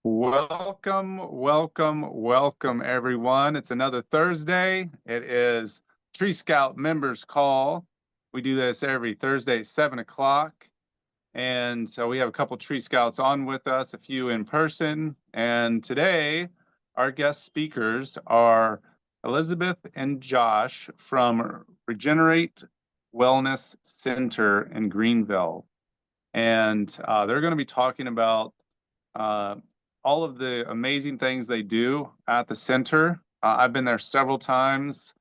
Welcome, everyone. It's another Thursday. It is Tree Scout Members Call. We do this every Thursday at 7 o'clock. And so we have a couple Tree Scouts on with us, a few in person. And today, our guest speakers are Elizabeth and Josh from Regenerate Wellness Center in Greenville. And they're going to be talking about uh, all of the amazing things they do at the center. I've been there several times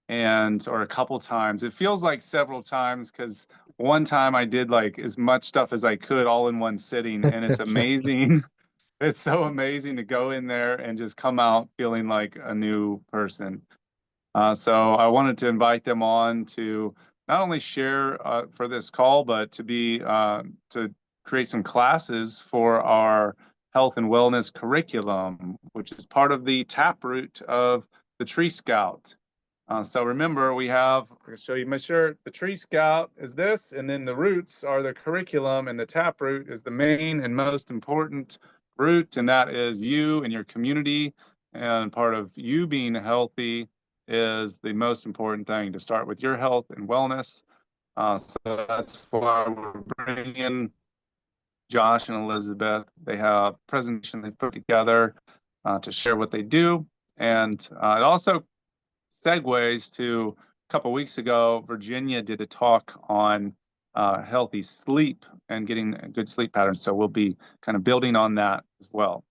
or a couple times. It feels like several times because one time I did like as much stuff as I could all in one sitting, and it's amazing. It's so amazing to go in there and just come out feeling like a new person. So I wanted to invite them on to not only share for this call, but to create some classes for our health and wellness curriculum, which is part of the taproot of the Tree Scout. So remember, I'm going to show you my shirt. The Tree Scout is this, and then the roots are the curriculum, and the taproot is the main and most important root, and that is you and your community. And part of you being healthy is the most important thing, to start with your health and wellness. So that's why we're bringing in Josh and Elizabeth. They have a presentation they've put together to share what they do. And it also segues to a couple of weeks ago, Virginia did a talk on healthy sleep and getting a good sleep patterns. So we'll be kind of building on that as well.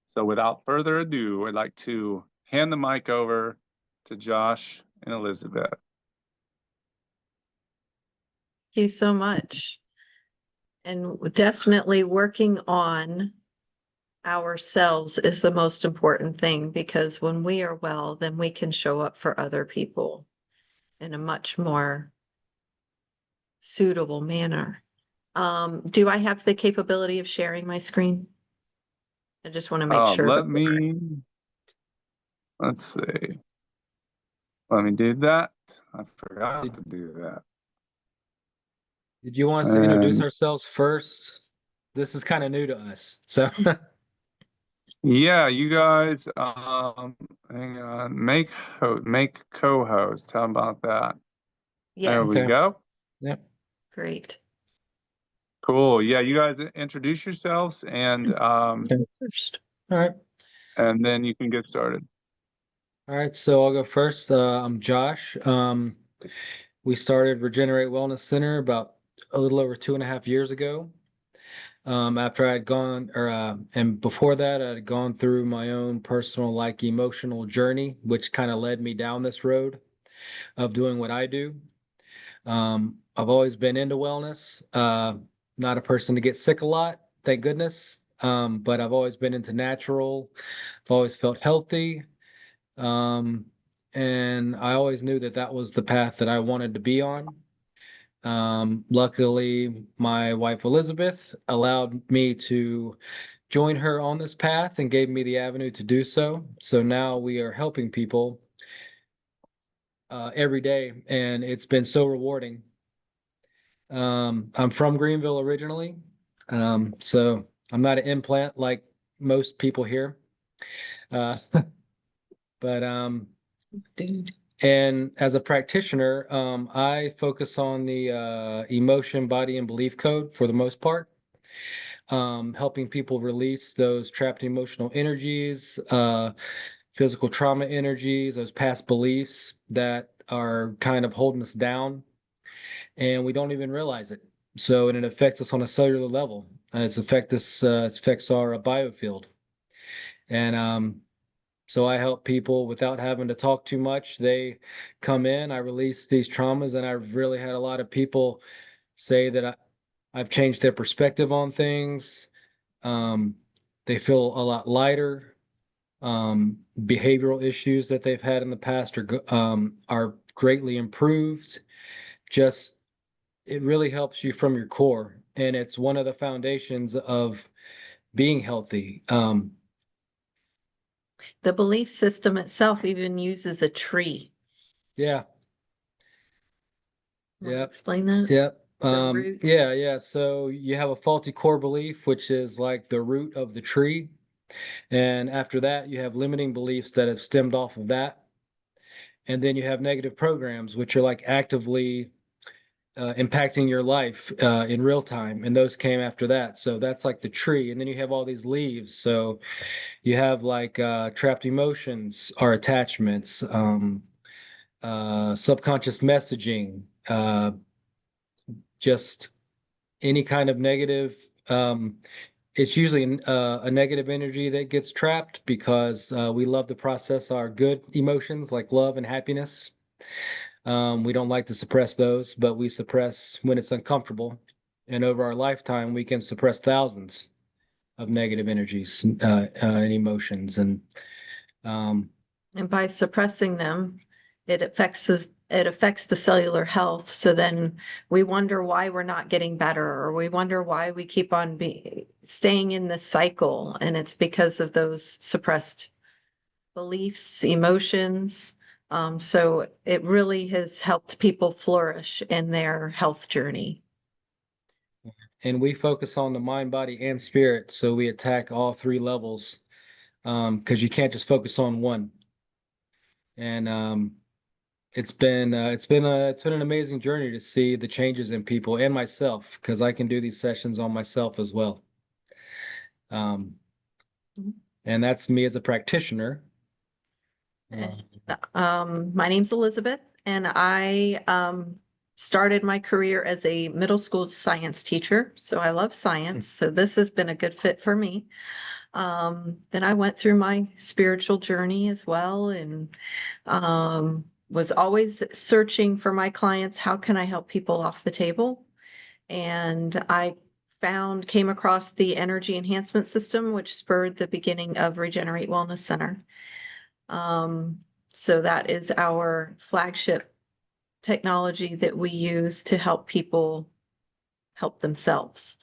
So without further ado, I'd like to hand the mic over to Josh and Elizabeth. Thank you so much. And definitely working on ourselves is the most important thing, because when we are well, then we can show up for other people in a much more suitable manner. Do I have the capability of sharing my screen? I just want to make sure. Let's see. Let me do that. I forgot to do that. Did you want us to introduce ourselves first? This is kind of new to us, so. Yeah, you guys, hang on, make co-host. How about that? Yes. There we go. Yep. Great. Cool. Yeah, you guys introduce yourselves and First. All right. and then you can get started. All right, so I'll go first. I'm Josh. We started Regenerate Wellness Center about a little over 2.5 years ago. After I had gone, and before that, I had gone through my own personal, like, emotional journey, which kind of led me down this road of doing what I do. I've always been into wellness. Not a person to get sick a lot, thank goodness. But I've always been into natural. I've always felt healthy. And I always knew that that was the path that I wanted to be on. Luckily, my wife Elizabeth allowed me to join her on this path and gave me the avenue to do so. So now we are helping people every day, and it's been so rewarding. I'm from Greenville originally, so I'm not an implant like most people here. But and as a practitioner, I focus on the emotion, body, and belief code for the most part, helping people release those trapped emotional energies, physical trauma energies, those past beliefs that are kind of holding us down, and we don't even realize it. So, and it affects us on a cellular level. It affects our biofield, and so I help people without having to talk too much. They come in, I release these traumas, and I've really had a lot of people say that I've changed their perspective on things. They feel a lot lighter. Behavioral issues that they've had in the past are greatly improved. Just, it really helps you from your core, and it's one of the foundations of being healthy. The belief system itself even uses a tree. Yeah. Yeah. Explain that? Yep. Roots. Yeah. So you have a faulty core belief, which is like the root of the tree. And after that, you have limiting beliefs that have stemmed off of that. And then you have negative programs, which are like actively impacting your life in real time. And those came after that. So that's like the tree. And then you have all these leaves. So you have like trapped emotions or attachments, subconscious messaging, just any kind of negative. It's usually a negative energy that gets trapped because we love to process our good emotions like love and happiness. We don't like to suppress those, but we suppress when it's uncomfortable. And over our lifetime, we can suppress thousands of negative energies and emotions. Um, And by suppressing them, it affects the cellular health. So then we wonder why we're not getting better, or we wonder why we keep on staying in this cycle. And it's because of those suppressed beliefs, emotions. So it really has helped people flourish in their health journey. and we focus on the mind, body, and spirit. So we attack all three levels because you can't just focus on one. And it's been an amazing journey to see the changes in people and myself because I can do these sessions on myself as well. Um, and that's me as a practitioner. My name's Elizabeth, and I started my career as a middle school science teacher. So I love science. So this has been a good fit for me. Then I went through my spiritual journey as well, and was always searching for my clients. How can I help people off the table? And I came across the energy enhancement system, which spurred the beginning of Regenerate Wellness Center. So that is our flagship technology that we use to help people help themselves.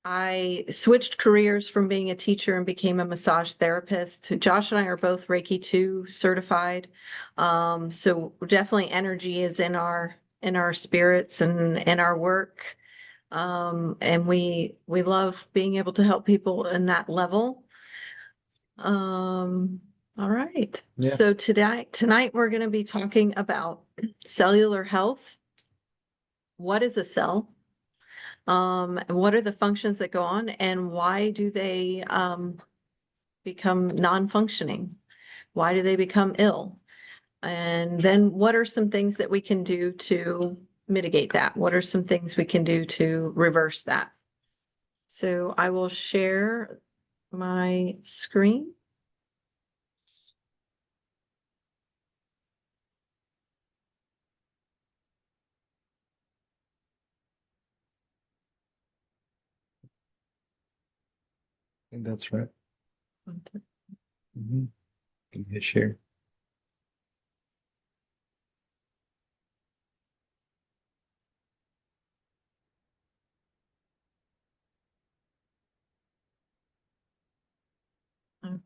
I switched careers from being a teacher and became a massage therapist. Josh and I are both Reiki 2 certified. So definitely energy is in our spirits and in our work. And we love being able to help people in that level. All right. Yeah. So tonight we're going to be talking about cellular health. What is a cell? What are the functions that go on, and why do they become non-functioning? Why do they become ill? And then what are some things that we can do to mitigate that? What are some things we can do to reverse that? So I will share my screen. I think that's right. Mm-hmm. Hit share.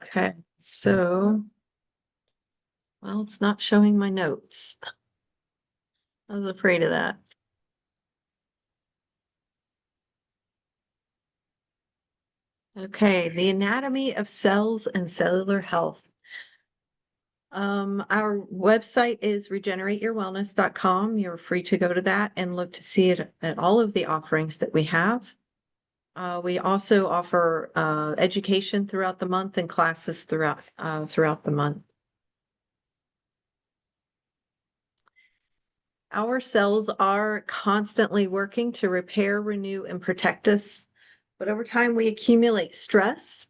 Okay, so, well, it's not showing my notes. I was afraid of that. Okay, the anatomy of cells and cellular health. Our website is regenerateyourwellness.com. You're free to go to that and look to see it at all of the offerings that we have. We also offer education throughout the month and classes throughout the month. Our cells are constantly working to repair, renew, and protect us, but over time we accumulate stress.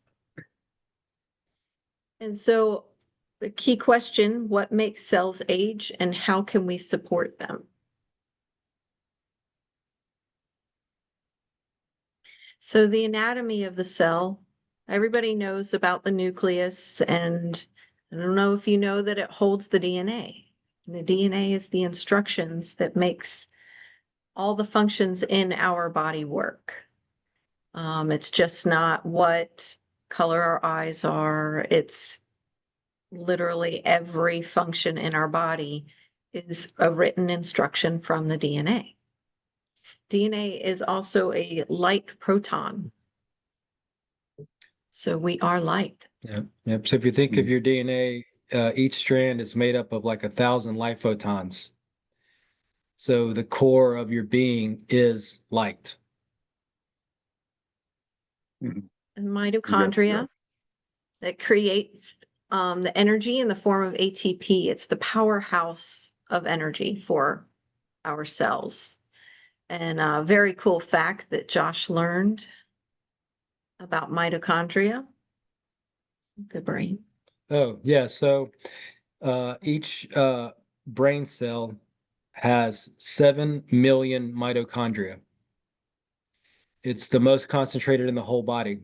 And so the key question, what makes cells age and how can we support them? So the anatomy of the cell, everybody knows about the nucleus, and I don't know if you know that it holds the DNA. And the DNA is the instructions that makes all the functions in our body work. It's just not what color our eyes are. It's literally every function in our body is a written instruction from the DNA. DNA is also a light proton. So we are light. Yep. Yep. So if you think of your DNA, each strand is made up of like 1,000 light photons. So the core of your being is light. Mhm. And mitochondria Yep. that creates the energy in the form of ATP. It's the powerhouse of energy for our cells. And a very cool fact that Josh learned about mitochondria, the brain. Oh, yeah. So each brain cell has 7 million mitochondria. It's the most concentrated in the whole body.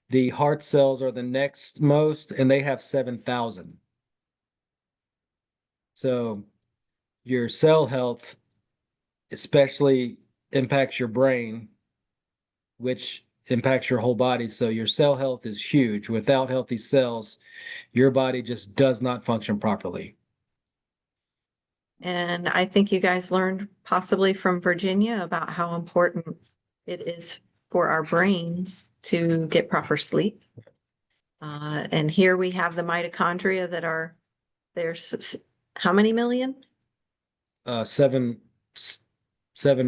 The heart cells are the next most, and they have 7,000. So your cell health especially impacts your brain, which impacts your whole body. So your cell health is huge. Without healthy cells, your body just does not function properly. And I think you guys learned possibly from Virginia about how important it is for our brains to get proper sleep. And here we have the mitochondria that are there's how many million? 7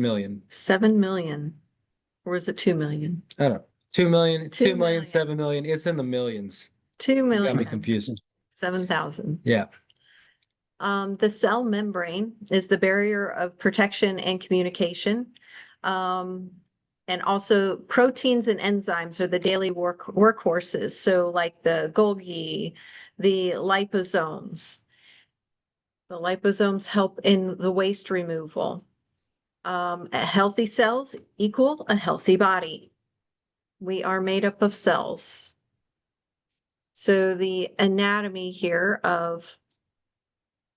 million. 7 million. Or is it 2 million? I don't know. 2 million, 2 2 million, million. 7 million. It's in the millions. 2 You got me million. confused. 7,000. Yeah. The cell membrane is the barrier of protection and communication. And also proteins and enzymes are the daily workhorses. So like the Golgi, the liposomes. The liposomes help in the waste removal. Healthy cells equal a healthy body. We are made up of cells. So the anatomy here of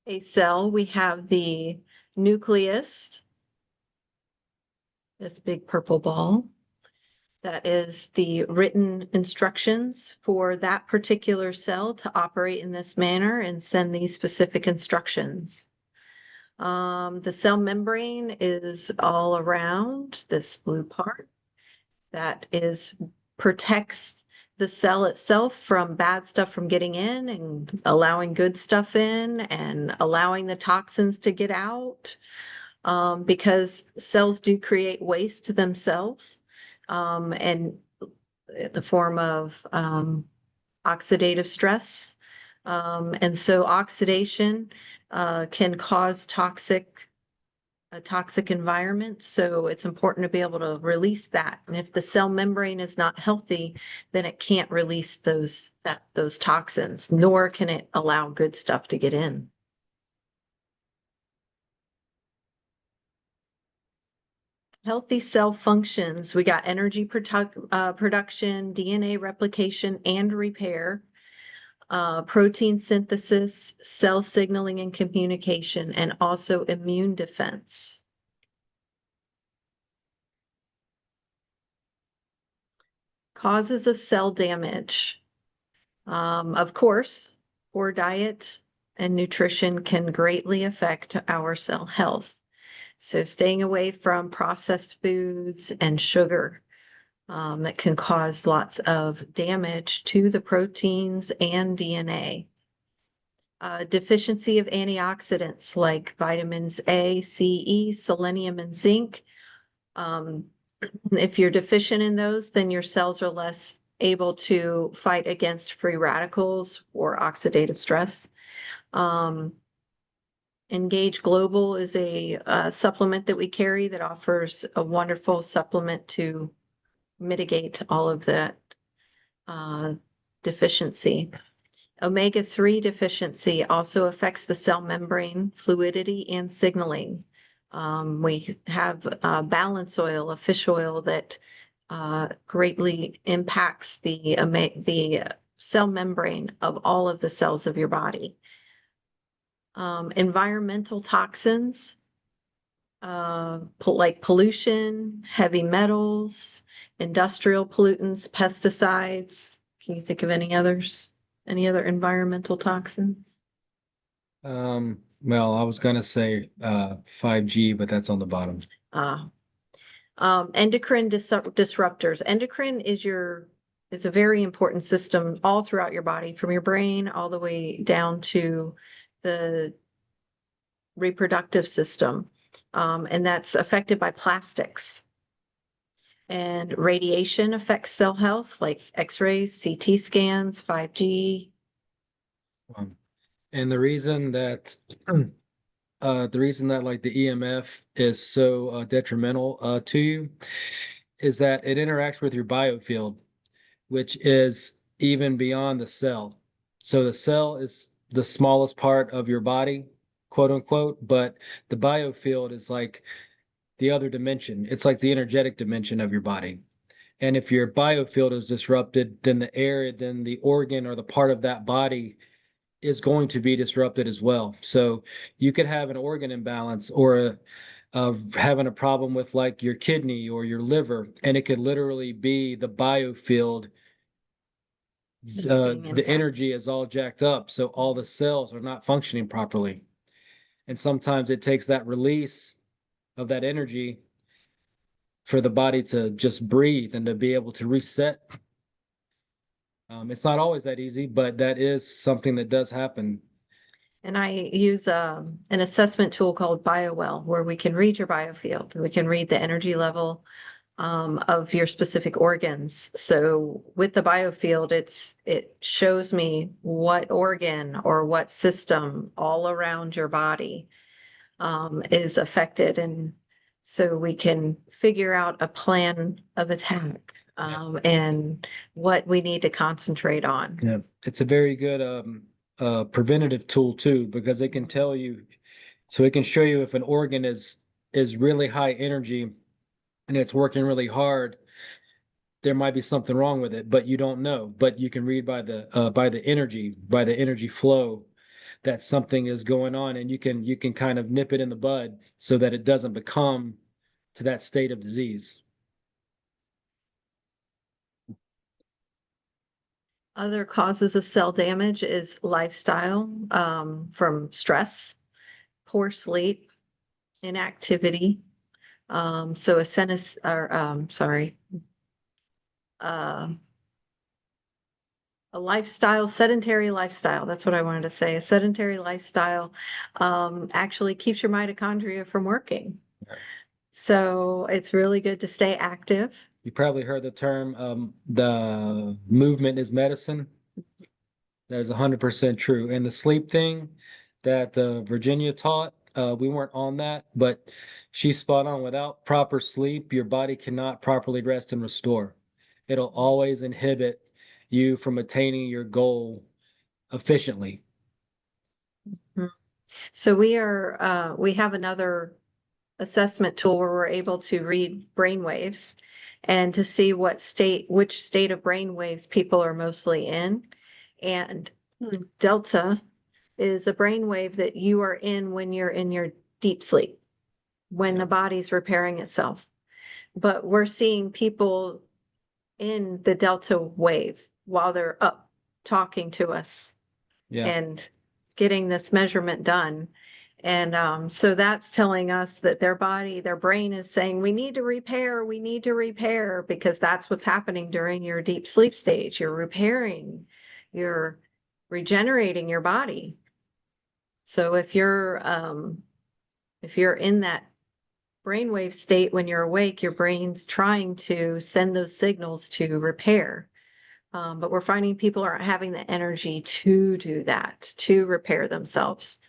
a cell, we have the nucleus, this big purple ball. That is the written instructions for that particular cell to operate in this manner and send these specific instructions. The cell membrane is all around this blue part that protects the cell itself from bad stuff from getting in and allowing good stuff in and allowing the toxins to get out. Because cells do create waste to themselves, and in the form of oxidative stress. And so oxidation can cause a toxic environment. So it's important to be able to release that. And if the cell membrane is not healthy, then it can't release those toxins, nor can it allow good stuff to get in. Healthy cell functions, we got energy production, DNA replication and repair, protein synthesis, cell signaling and communication, and also immune defense. Causes of cell damage. Of course, poor diet and nutrition can greatly affect our cell health. So staying away from processed foods and sugar that can cause lots of damage to the proteins and DNA. Deficiency of antioxidants like vitamins A, C, E, selenium, and zinc. If you're deficient in those, then your cells are less able to fight against free radicals or oxidative stress. Engage Global is a supplement that we carry that offers a wonderful supplement to mitigate all of that deficiency. Omega-3 deficiency also affects the cell membrane fluidity and signaling. We have balance oil, a fish oil that greatly impacts the cell membrane of all of the cells of your body. Environmental toxins, like pollution, heavy metals, industrial pollutants, pesticides. Can you think of any others? Any other environmental toxins? Well, I was gonna say 5G, but that's on the bottom. Endocrine disruptors. Endocrine is is a very important system all throughout your body, from your brain all the way down to the reproductive system. And that's affected by plastics. And radiation affects cell health, like X-rays, CT scans, 5G. And the reason that like the EMF is so detrimental to you is that it interacts with your biofield, which is even beyond the cell. So the cell is the smallest part of your body, quote unquote, but the biofield is like the other dimension. It's like the energetic dimension of your body. And if your biofield is disrupted, then the organ or the part of that body is going to be disrupted as well. So you could have an organ imbalance or having a problem with like your kidney or your liver, and it could literally be the biofield. The energy is all jacked up, so all the cells are not functioning properly. And sometimes it takes that release of that energy for the body to just breathe and to be able to reset. It's not always that easy, but that is something that does happen. And I use an assessment tool called BioWell, where we can read your biofield. We can read the energy level of your specific organs. So with the biofield, it shows me what organ or what system all around your body is affected. And so we can figure out a plan of attack and what we need to concentrate on. Yeah, it's a very good preventative tool too, because it can tell you, so it can show you if an organ is really high energy and it's working really hard, there might be something wrong with it, but you don't know. But you can read by the energy flow, that something is going on, and you can kind of nip it in the bud so that it doesn't become to that state of disease. Other causes of cell damage is lifestyle, from stress, poor sleep, inactivity. So a sentence, or a lifestyle, sedentary lifestyle. That's what I wanted to say. A sedentary lifestyle actually keeps your mitochondria from working. So it's really good to stay active. You probably heard the term, the movement is medicine. That is 100% true. And the sleep thing that Virginia taught, we weren't on that, but she's spot on. Without proper sleep, your body cannot properly rest and restore. It'll always inhibit you from attaining your goal efficiently. So we have another assessment tool where we're able to read brain waves and to see which state of brain waves people are mostly in. And delta is a brain wave that you are in when you're in your deep sleep, when the body's repairing itself. But we're seeing people in the delta wave while they're up talking to us and getting this measurement done. And so that's telling us that their brain is saying, we need to repair, because that's what's happening during your deep sleep stage. You're repairing, you're regenerating your body. So if you're in that brainwave state when you're awake, your brain's trying to send those signals to repair. But we're finding people aren't having the energy to do that, to repair themselves.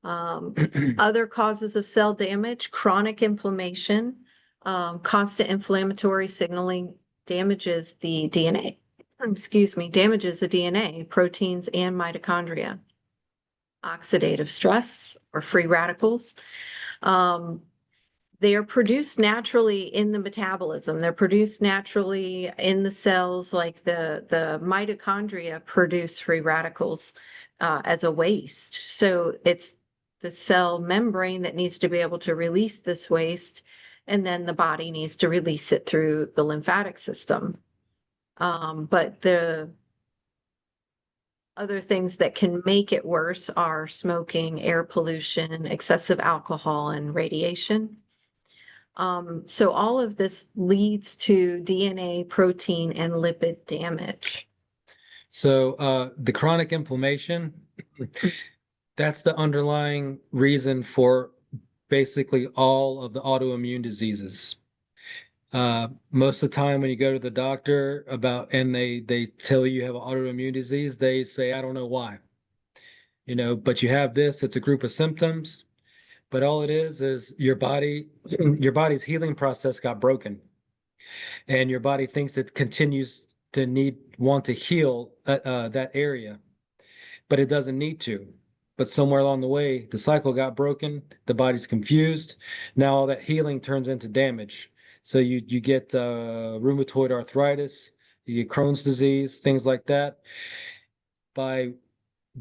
Other causes of cell damage: chronic inflammation, constant inflammatory signaling damages the DNA. Damages the DNA, proteins, and mitochondria. Oxidative stress or free radicals. They are produced naturally in the metabolism. They're produced naturally in the cells, like the mitochondria produce free radicals as a waste. So it's the cell membrane that needs to be able to release this waste, and then the body needs to release it through the lymphatic system. But the other things that can make it worse are smoking, air pollution, excessive alcohol, and radiation. So all of this leads to DNA, protein, and lipid damage. So the chronic inflammation, that's the underlying reason for basically all of the autoimmune diseases. Most of the time when you go to the doctor and they tell you have an autoimmune disease, they say, I don't know why. But you have this, it's a group of symptoms, but all it is your body's healing process got broken, and your body thinks it continues to want to heal that area, but it doesn't need to. But somewhere along the way, the cycle got broken, the body's confused. Now all that healing turns into damage. So you get rheumatoid arthritis, you get Crohn's disease, things like that. By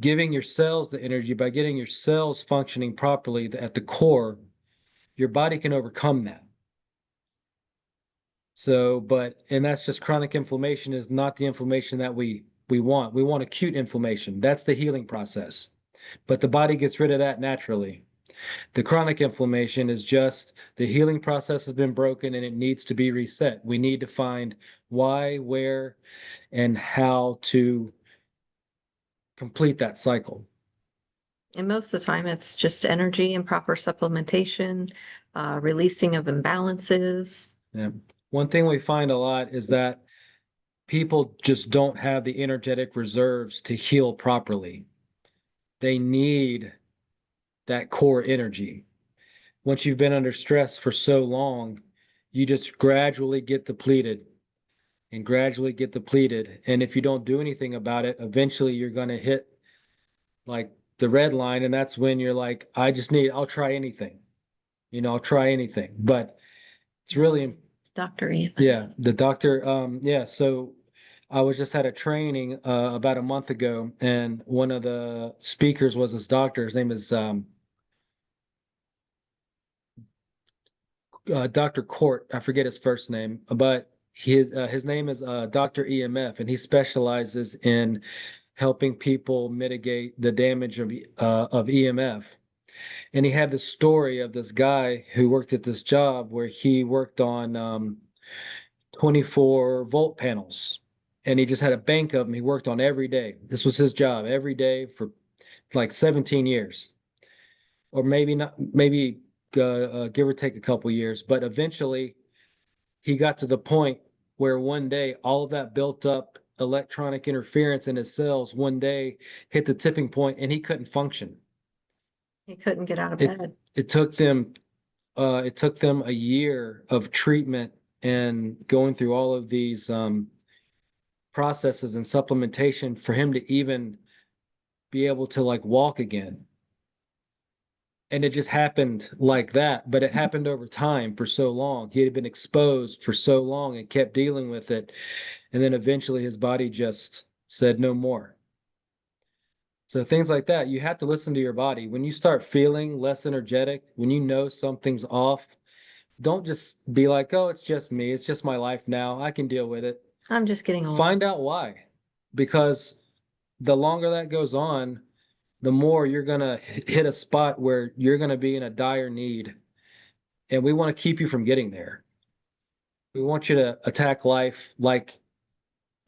giving your cells the energy, by getting your cells functioning properly at the core, your body can overcome that. And that's just chronic inflammation is not the inflammation that we want. We want acute inflammation. That's the healing process. But the body gets rid of that naturally. The chronic inflammation is just the healing process has been broken and it needs to be reset. We need to find why, where, and how to complete that cycle. And most of the time, it's just energy and proper supplementation, releasing of imbalances. Yeah. One thing we find a lot is that people just don't have the energetic reserves to heal properly. They need that core energy. Once you've been under stress for so long, you just gradually get depleted and gradually get depleted. And if you don't do anything about it, eventually you're going to hit like the red line. And that's when you're like, I'll try anything. I'll try anything. But it's really, Dr. Ethan. yeah, the doctor, yeah. So I was just at a training about a month ago, and one of the speakers was this doctor. His name is Dr. Court. I forget his first name, but his name is Dr. EMF, and he specializes in helping people mitigate the damage of EMF. And he had this story of this guy who worked at this job where he worked on 24-volt panels, and he just had a bank of them he worked on every day. This was his job every day for like 17 years, or maybe not, maybe give or take a couple years. But eventually he got to the point where one day all of that built up electronic interference in his cells one day hit the tipping point and he couldn't function. He couldn't get out of bed. It took them a year of treatment and going through all of these processes and supplementation for him to even be able to like walk again. And it just happened like that, but it happened over time for so long. He had been exposed for so long and kept dealing with it. And then eventually his body just said no more. So things like that, you have to listen to your body. When you start feeling less energetic, when you know something's off, don't just be like, oh, it's just me. It's just my life now. I can deal with it. I'm just getting old. Find out why. Because the longer that goes on, the more you're going to hit a spot where you're going to be in a dire need. And we want to keep you from getting there. We want you to attack life like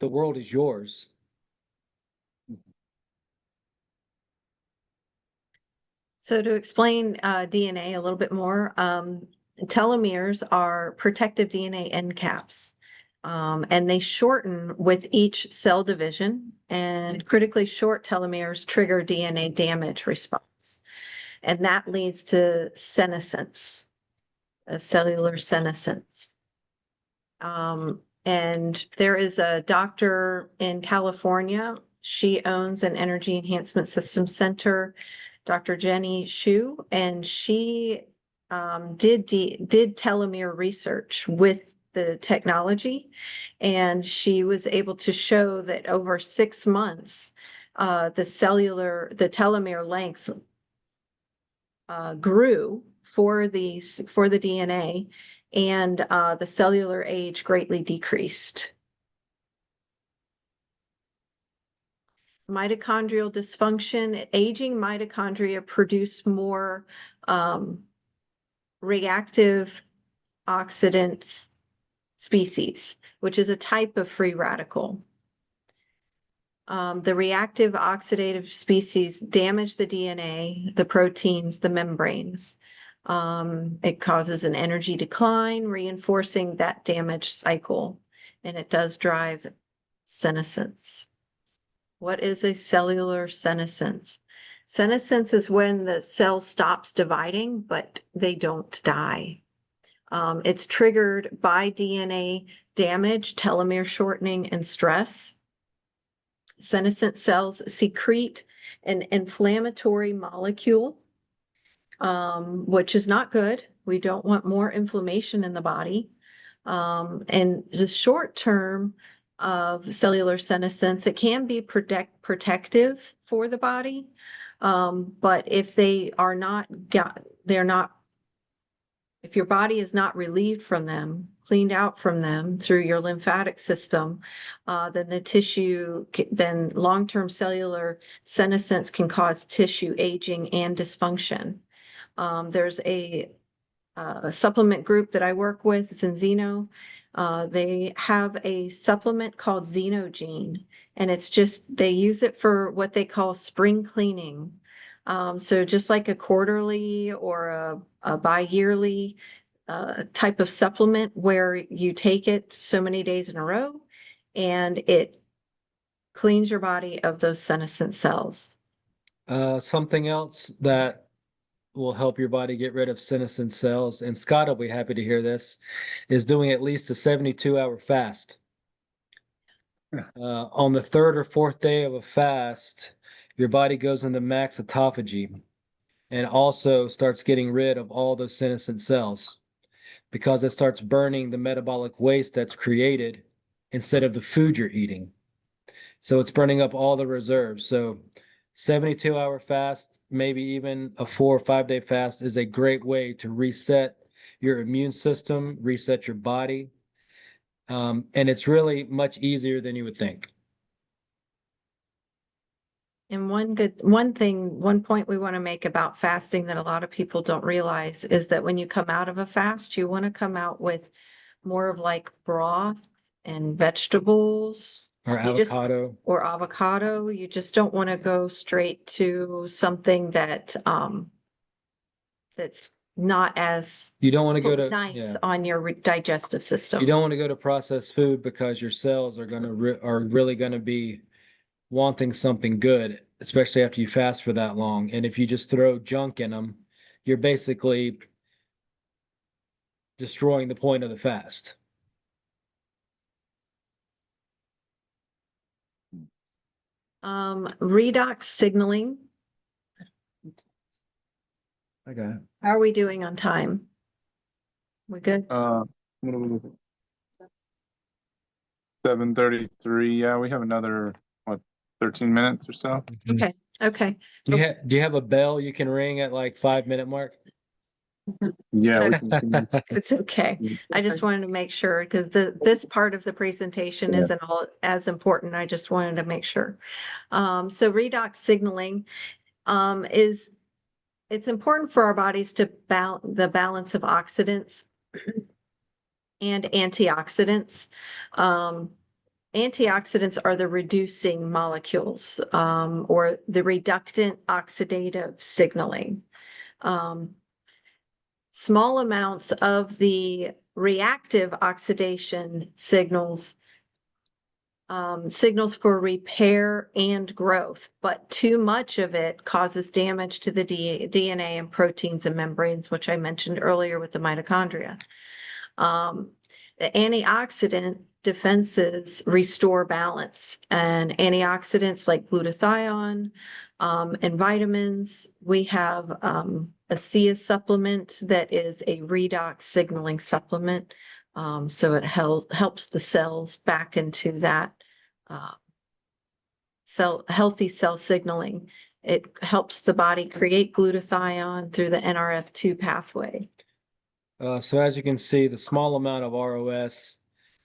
the world is yours. So to explain DNA a little bit more, telomeres are protective DNA end caps. And they shorten with each cell division, and critically short telomeres trigger DNA damage response. And that leads to senescence, cellular senescence. And there is a doctor in California. She owns an energy enhancement system center, Dr. Jenny Shu, and she did telomere research with the technology, and she was able to show that over 6 months, the telomere length grew for the DNA, and the cellular age greatly decreased. Mitochondrial dysfunction, aging mitochondria produce more reactive antioxidant species, which is a type of free radical. The reactive oxidative species damage the DNA, the proteins, the membranes. It causes an energy decline, reinforcing that damage cycle, and it does drive senescence. What is a cellular senescence? Senescence is when the cell stops dividing, but they don't die. It's triggered by DNA damage, telomere shortening, and stress. Senescent cells secrete an inflammatory molecule, which is not good. We don't want more inflammation in the body. And the short term of cellular senescence, it can be protective for the body. But if they are not if your body is not relieved from them, cleaned out from them through your lymphatic system, then the tissue, then long-term cellular senescence can cause tissue aging and dysfunction. There's a supplement group that I work with, it's in Xeno. They have a supplement called Xenogene, and it's just, they use it for what they call spring cleaning. So just like a quarterly or a bi-yearly type of supplement where you take it so many days in a row and it cleans your body of those senescent cells. Something else that will help your body get rid of senescent cells, and Scott will be happy to hear this, is doing at least a 72-hour fast. On the third or fourth day of a fast, your body goes into max autophagy and also starts getting rid of all those senescent cells because it starts burning the metabolic waste that's created instead of the food you're eating. So it's burning up all the reserves. So 72-hour fast, maybe even a 4 or 5 day fast is a great way to reset your immune system, reset your body. And it's really much easier than you would think. And one point we want to make about fasting that a lot of people don't realize is that when you come out of a fast, you want to come out with more of like broth and vegetables. Or avocado. Or avocado. You just don't want to go straight to something that that's not as You don't want to go to nice on your digestive system. You don't want to go to processed food because your cells are really going to be wanting something good, especially after you fast for that long. And if you just throw junk in them, you're basically destroying the point of the fast. Redox signaling. Okay. How are we doing on time? We good? What are we looking? 7:33. Yeah, we have another, what, 13 minutes or so? Okay. Okay. Do you have a bell you can ring at like 5-minute mark? Yeah. It's okay. I just wanted to make sure because this part of the presentation isn't all as important. I just wanted to make sure. So redox signaling it's important for our bodies to the balance of oxidants and antioxidants. Antioxidants are the reducing molecules or the reductant oxidative signaling. Small amounts of the reactive oxidation signals for repair and growth, but too much of it causes damage to the DNA and proteins and membranes, which I mentioned earlier with the mitochondria. The antioxidant defenses restore balance, and antioxidants like glutathione and vitamins. We have a CEA supplement that is a redox signaling supplement. So it helps the cells back into that healthy cell signaling. It helps the body create glutathione through the NRF2 pathway. So as you can see, the small amount of ROS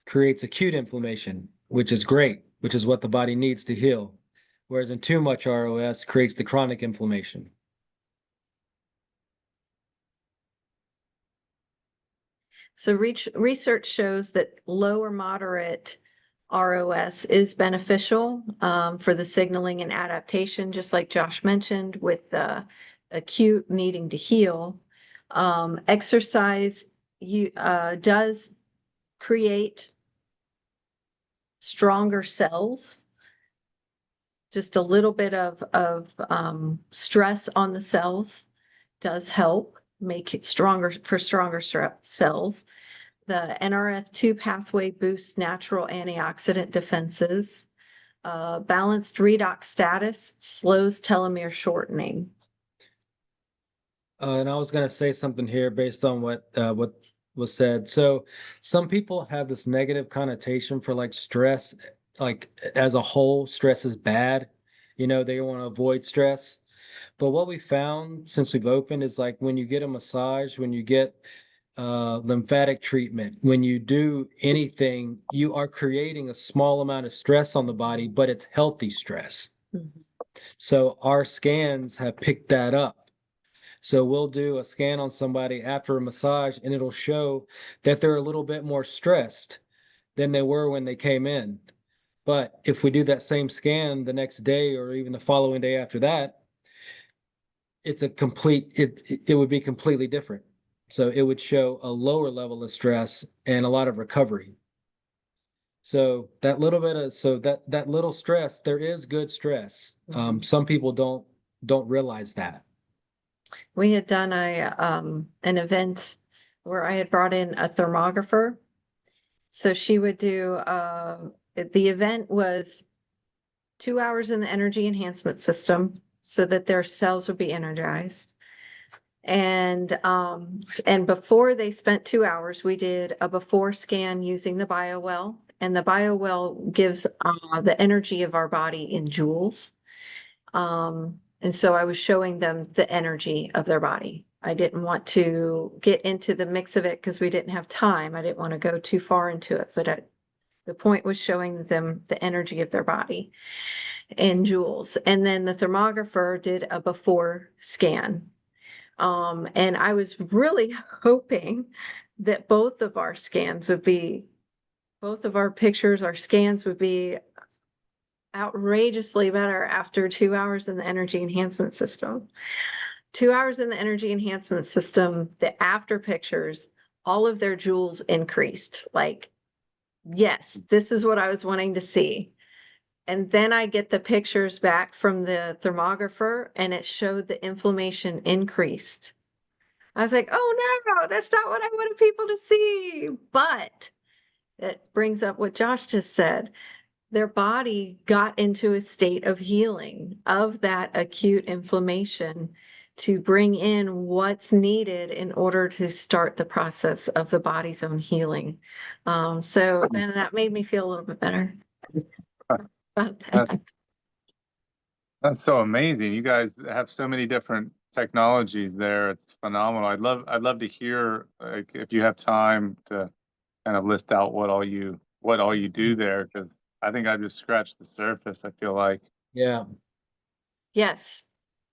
creates acute inflammation, which is great, which is what the body needs to heal. Whereas in too much ROS creates the chronic inflammation. So research shows that low or moderate ROS is beneficial for the signaling and adaptation, just like Josh mentioned, with acute needing to heal. Exercise does create stronger cells. Just a little bit of stress on the cells does help make it stronger cells. The NRF2 pathway boosts natural antioxidant defenses. Balanced redox status slows telomere shortening. And I was going to say something here based on what was said. So some people have this negative connotation for like stress, like as a whole, stress is bad. You know, they want to avoid stress. But what we found since we've opened is like when you get a massage, when you get lymphatic treatment, when you do anything, you are creating a small amount of stress on the body, but it's healthy stress. Mhm. So our scans have picked that up. So we'll do a scan on somebody after a massage and it'll show that they're a little bit more stressed than they were when they came in. But if we do that same scan the next day or even the following day after that, it's a complete, it would be completely different. So it would show a lower level of stress and a lot of recovery. So that little bit of, that little stress, there is good stress. Some people don't realize that. We had done an event where I had brought in a thermographer. So she would do the event was 2 hours in the energy enhancement system so that their cells would be energized. And before they spent 2 hours, we did a before scan using the BioWell. And the BioWell gives the energy of our body in joules. And so I was showing them the energy of their body. I didn't want to get into the mix of it because we didn't have time. I didn't want to go too far into it, but the point was showing them the energy of their body in joules. And then the thermographer did a before scan. And I was really hoping that both of our pictures, our scans would be outrageously better after 2 hours in the energy enhancement system. 2 hours in the energy enhancement system, the after pictures, all of their joules increased. Like, yes, this is what I was wanting to see. And then I get the pictures back from the thermographer and it showed the inflammation increased. I was like, oh no, that's not what I wanted people to see. But it brings up what Josh just said. Their body got into a state of healing of that acute inflammation to bring in what's needed in order to start the process of the body's own healing. So then that made me feel a little bit better about that. That's so amazing. You guys have so many different technologies there. It's phenomenal. I'd love to hear, like, if you have time to kind of list out what all you do there, because I think I just scratched the surface, I feel like. Yeah. Yes.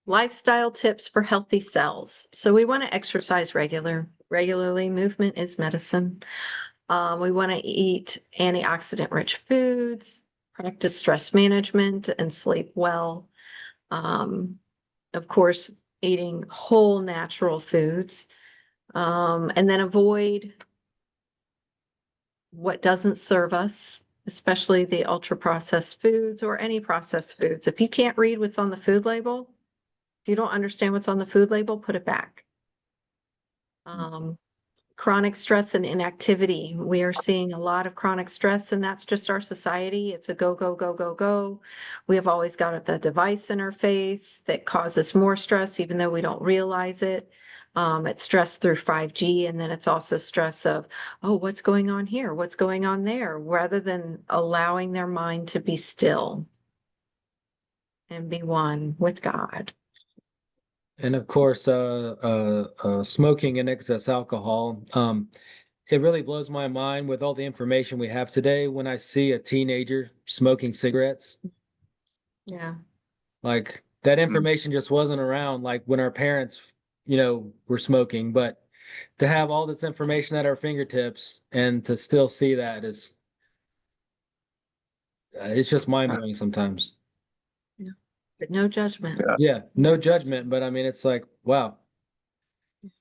Lifestyle tips for healthy cells. So we want to exercise regularly. Movement is medicine. We want to eat antioxidant rich foods, practice stress management, and sleep well. Of course, eating whole natural foods, and then avoid what doesn't serve us, especially the ultra processed foods or any processed foods. If you can't read what's on the food label, if you don't understand what's on the food label, put it back. Chronic stress and inactivity. We are seeing a lot of chronic stress, and that's just our society. It's a go, go, go, go, go. We have always got the device in our face that causes more stress, even though we don't realize it. It's stress through 5G, and then it's also stress of, oh, what's going on here? What's going on there? Rather than allowing their mind to be still and be one with God. And of course, smoking and excess alcohol. It really blows my mind with all the information we have today when I see a teenager smoking cigarettes. Yeah. Like that information just wasn't around like when our parents, were smoking, but to have all this information at our fingertips and to still see that is it's just mind-blowing sometimes. But no judgment. Yeah, no judgment, but I mean, it's like, wow.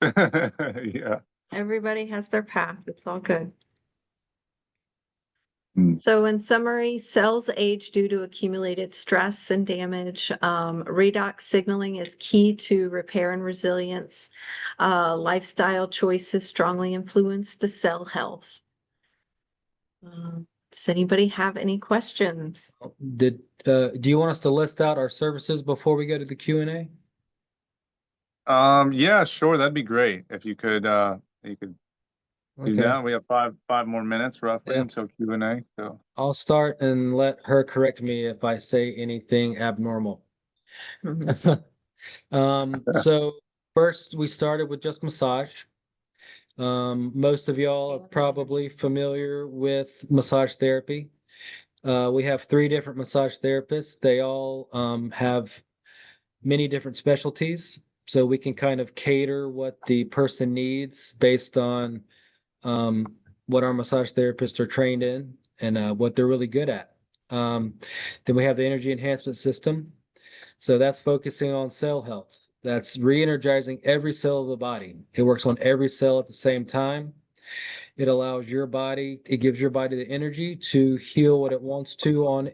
Yeah. Everybody has their path. It's all good. Mm. So in summary, cells age due to accumulated stress and damage. Redox signaling is key to repair and resilience. Lifestyle choices strongly influence the cell health. Does anybody have any questions? Do you want us to list out our services before we go to the Q&A? Yeah, sure. That'd be great. If you could do Okay, that. We have five more minutes roughly Yeah. until Q&A. So I'll start and let her correct me if I say anything abnormal. Mhm. So first we started with just massage. Most of y'all are probably familiar with massage therapy. We have 3 different massage therapists. They all have many different specialties, so we can kind of cater what the person needs based on what our massage therapists are trained in and what they're really good at. Then we have the energy enhancement system. So that's focusing on cell health. That's re-energizing every cell of the body. It works on every cell at the same time. It allows your body, it gives your body the energy to heal what it wants to on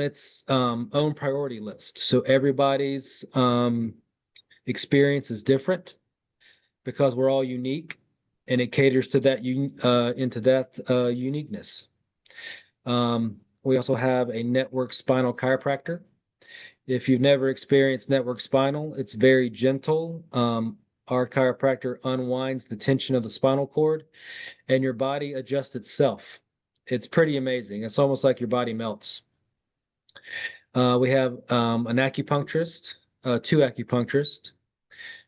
its own priority list. So everybody's experience is different because we're all unique, and it caters to that uniqueness. We also have a network spinal chiropractor. If you've never experienced network spinal, it's very gentle. Our chiropractor unwinds the tension of the spinal cord and your body adjusts itself. It's pretty amazing. It's almost like your body melts. We have an acupuncturist, 2 acupuncturists.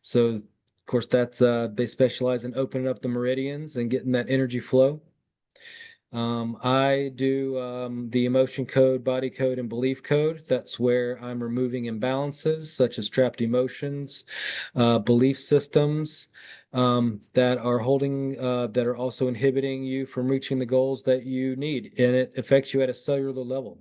So, of course, that's they specialize in opening up the meridians and getting that energy flow. I do the emotion code, body code, and belief code. That's where I'm removing imbalances such as trapped emotions, belief systems that are also inhibiting you from reaching the goals that you need, and it affects you at a cellular level.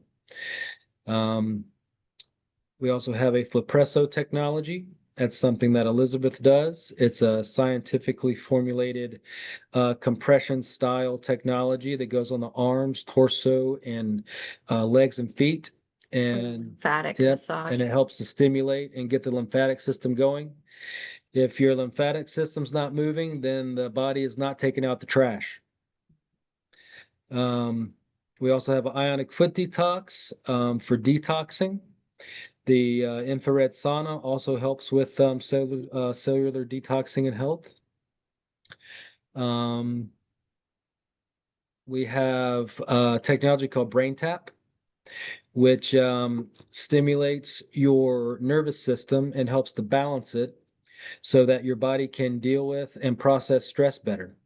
We also have a Flipresso technology. That's something that Elizabeth does. It's a scientifically formulated compression style technology that goes on the arms, torso, and legs and feet. And Lymphatic yep, massage. and it helps to stimulate and get the lymphatic system going. If your lymphatic system's not moving, then the body is not taking out the trash. We also have an ionic foot detox for detoxing. The infrared sauna also helps with cellular detoxing and health. We have technology called Brain Tap, which stimulates your nervous system and helps to balance it so that your body can deal with and process stress better.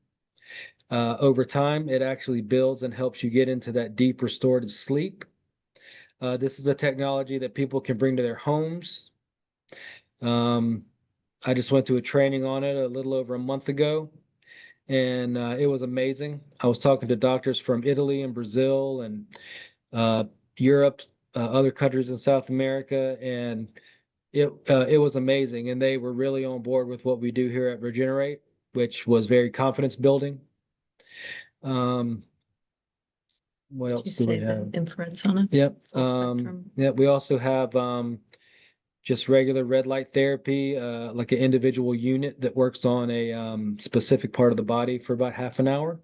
Over time, it actually builds and helps you get into that deep restorative sleep. This is a technology that people can bring to their homes. I just went to a training on it a little over a month ago, and it was amazing. I was talking to doctors from Italy and Brazil and Europe, other countries in South America, and it was amazing. And they were really on board with what we do here at Regenerate, which was very confidence building. What Did else you do we say have? the infrared sauna? Yep. Full spectrum. Yeah, we also have just regular red light therapy, like an individual unit that works on a specific part of the body for about half an hour.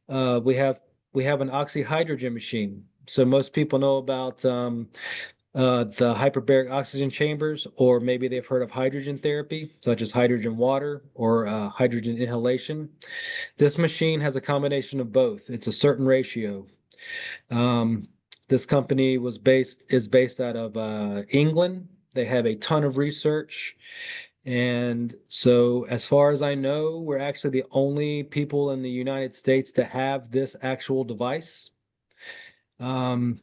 We have an oxyhydrogen machine. So most people know about the hyperbaric oxygen chambers, or maybe they've heard of hydrogen therapy, such as hydrogen water or hydrogen inhalation. This machine has a combination of both. It's a certain ratio. This company is based out of England. They have a ton of research. And so, as far as I know, we're actually the only people in the United States to have this actual device. And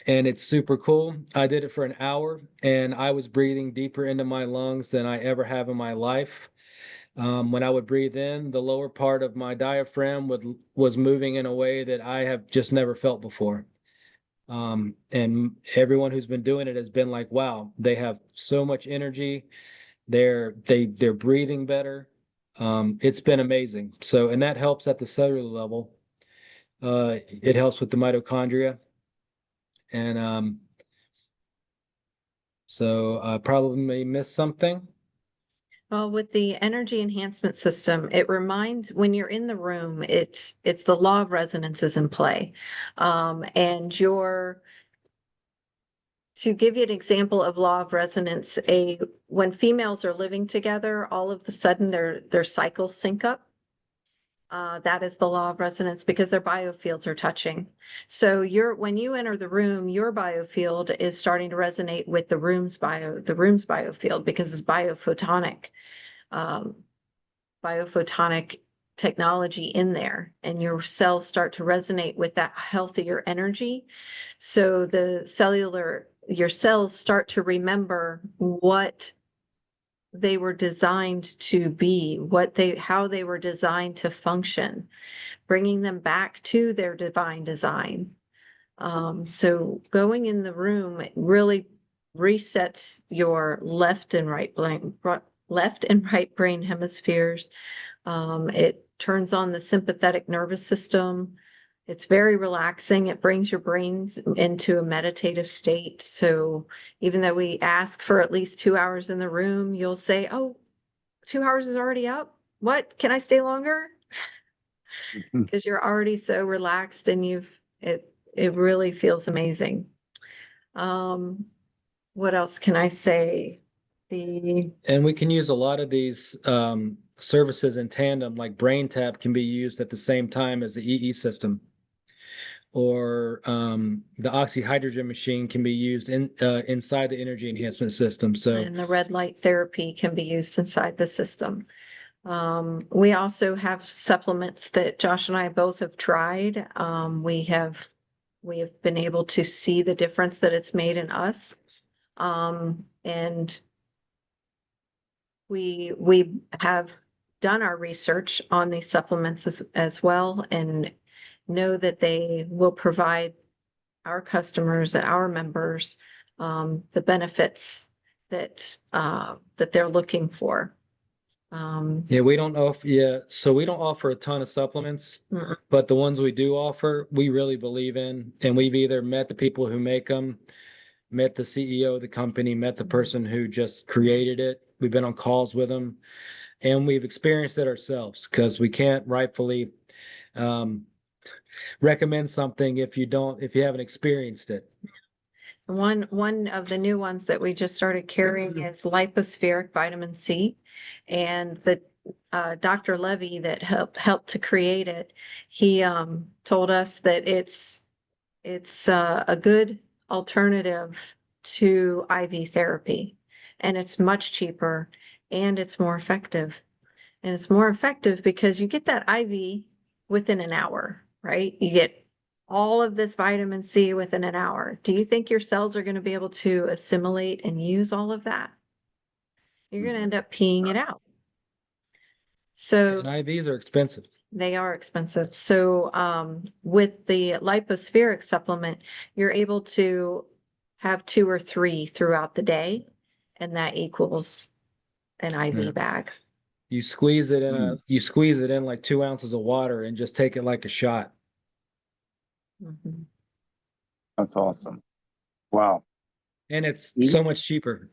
it's super cool. I did it for an hour and I was breathing deeper into my lungs than I ever have in my life. When I would breathe in, the lower part of my diaphragm was moving in a way that I have just never felt before. And everyone who's been doing it has been like, wow, they have so much energy. They're breathing better. It's been amazing. So, and that helps at the cellular level. It helps with the mitochondria. And so I probably may miss something. Well, with the energy enhancement system, it reminds when you're in the room, it's the law of resonance is in play. And to give you an example of law of resonance, when females are living together, all of a sudden their cycles sync up. That is the law of resonance because their biofields are touching. So when you enter the room, your biofield is starting to resonate with the room's biofield because it's biophotonic technology in there, and your cells start to resonate with that healthier energy. So your cells start to remember what they were designed to be, how they were designed to function, bringing them back to their divine design. So going in the room really resets your left and right brain hemispheres. It turns on the sympathetic nervous system. It's very relaxing. It brings your brains into a meditative state. So even though we ask for at least 2 hours in the room, you'll say, oh, 2 hours is already up. What? Can I stay longer? Because you're already so relaxed and it really feels amazing. What else can I say? And we can use a lot of these services in tandem, like Brain Tap can be used at the same time as the EE system. Or the oxyhydrogen machine can be used inside the energy enhancement system. So, and the red light therapy can be used inside the system. We also have supplements that Josh and I both have tried. We have been able to see the difference that it's made in us. And we have done our research on these supplements as well, and know that they will provide our customers and our members the benefits that they're looking for. yeah, we don't offer, so we don't offer a ton of supplements, but the ones we do offer, we really believe in. And we've either met the people who make them, met the CEO of the company, met the person who just created it. We've been on calls with them, and we've experienced it ourselves because we can't rightfully recommend something if you haven't experienced it. One of the new ones that we just started carrying is lipospheric vitamin C, and the Dr. Levy that helped to create it, he told us that it's a good alternative to IV therapy, and it's much cheaper and it's more effective. And it's more effective because you get that IV within an hour, right? You get all of this vitamin C within an hour. Do you think your cells are going to be able to assimilate and use all of that? You're going to end up peeing it out. So And IVs are expensive. they are expensive. So with the lipospheric supplement, you're able to have 2 or 3 throughout the day, and that equals an IV bag. You squeeze it in like 2 ounces of water and just take it like a shot. Mm-hmm. That's awesome. Wow. And it's so much cheaper.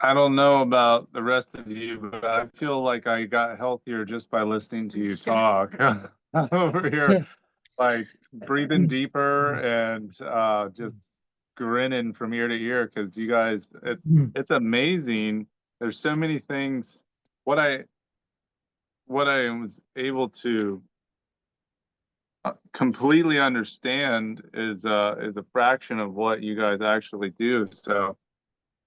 I don't know about the rest of you, but I feel like I got healthier just by listening to you talk over here, like breathing deeper and just grinning from ear to ear because you guys, it's amazing. There's so many things. What I was able to completely understand is a fraction of what you guys actually do. So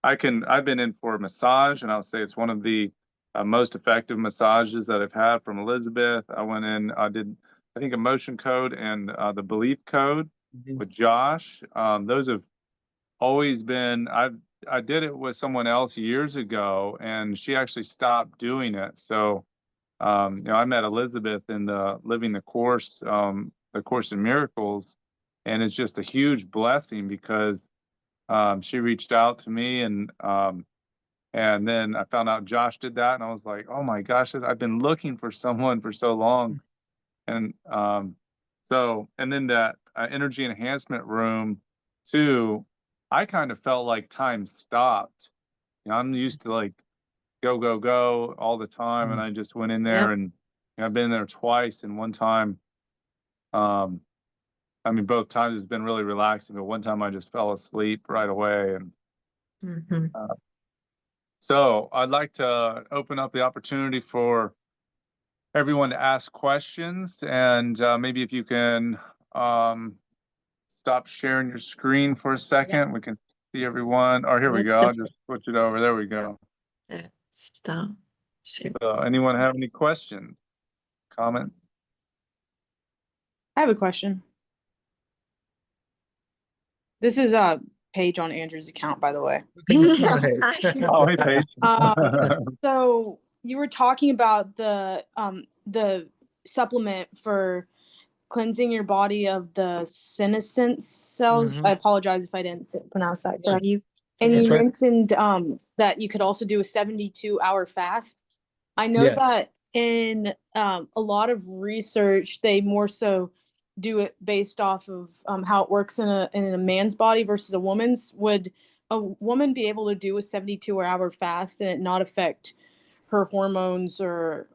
I've been in for a massage, and I'll say it's one of the most effective massages that I've had from Elizabeth. I went in, I did, I think, emotion code and the belief code with Josh. Those have always been, I've I did it with someone else years ago, and she actually stopped doing it. So, I met Elizabeth in the Living the Course in Miracles, and it's just a huge blessing because she reached out to me, and then I found out Josh did that, and I was like, oh my gosh, I've been looking for someone for so long. And and then that energy enhancement room too, I kind of felt like time stopped. I'm used to like go, go, go all the time. And I just went in there Yep. and I've been there twice. And one time, I mean, both times it's been really relaxing, but one time I just fell asleep right away. And Mhm. so I'd like to open up the opportunity for everyone to ask questions. And maybe if you can stop sharing your screen for a second, we can see everyone. Oh, here we That's go. I'll different. just switch it over. There we go. Stop. Share. Anyone have any questions, comments? I have a question. This is a page on Andrew's account, by the way. Oh, hey, Paige. So you were talking about the supplement for cleansing your body of the senescent cells. Mhm. I apologize if I didn't pronounce that Yeah, correctly. you, And That's you right. mentioned that you could also do a 72-hour fast. I know Yes. that in a lot of research, they more so do it based off of how it works in a man's body versus a woman's. Would a woman be able to do a 72-hour fast and it not affect her hormones or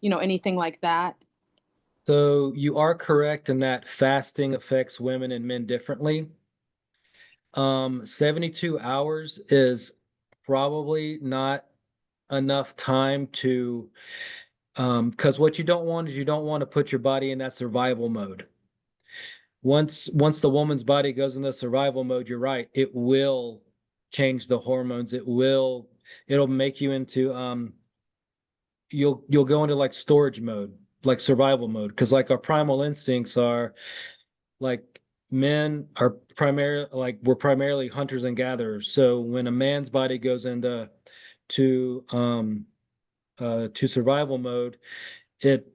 anything like that? So you are correct in that fasting affects women and men differently. 72 hours is probably not enough time to, because what you don't want is you don't want to put your body in that survival mode. Once the woman's body goes into survival mode, you're right, it will change the hormones. It'll make you into you'll go into like storage mode, like survival mode, because like our primal instincts are like men are we're primarily hunters and gatherers. So when a man's body goes into to survival mode, it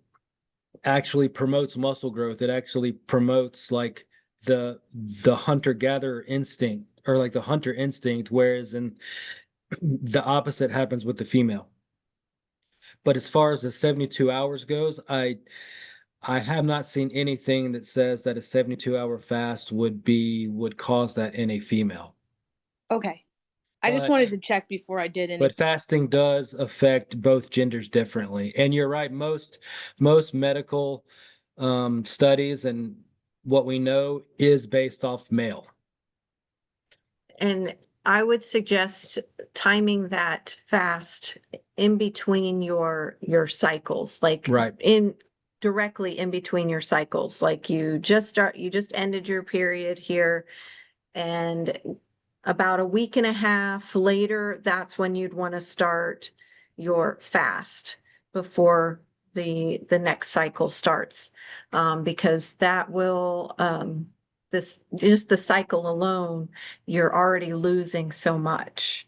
actually promotes muscle growth. It actually promotes like the hunter gatherer instinct, or like the hunter instinct, whereas in the opposite happens with the female. But as far as the 72 hours goes, I have not seen anything that says that a 72-hour fast would cause that in a female. Okay. I just But wanted to check before I did anything. fasting does affect both genders differently. And you're right, most medical studies and what we know is based off male. and I would suggest timing that fast in between your cycles, like Right. directly in between your cycles. Like you just ended your period here, and about a week and a half later, that's when you'd want to start your fast before the next cycle starts. Because that will just the cycle alone, you're already losing so much.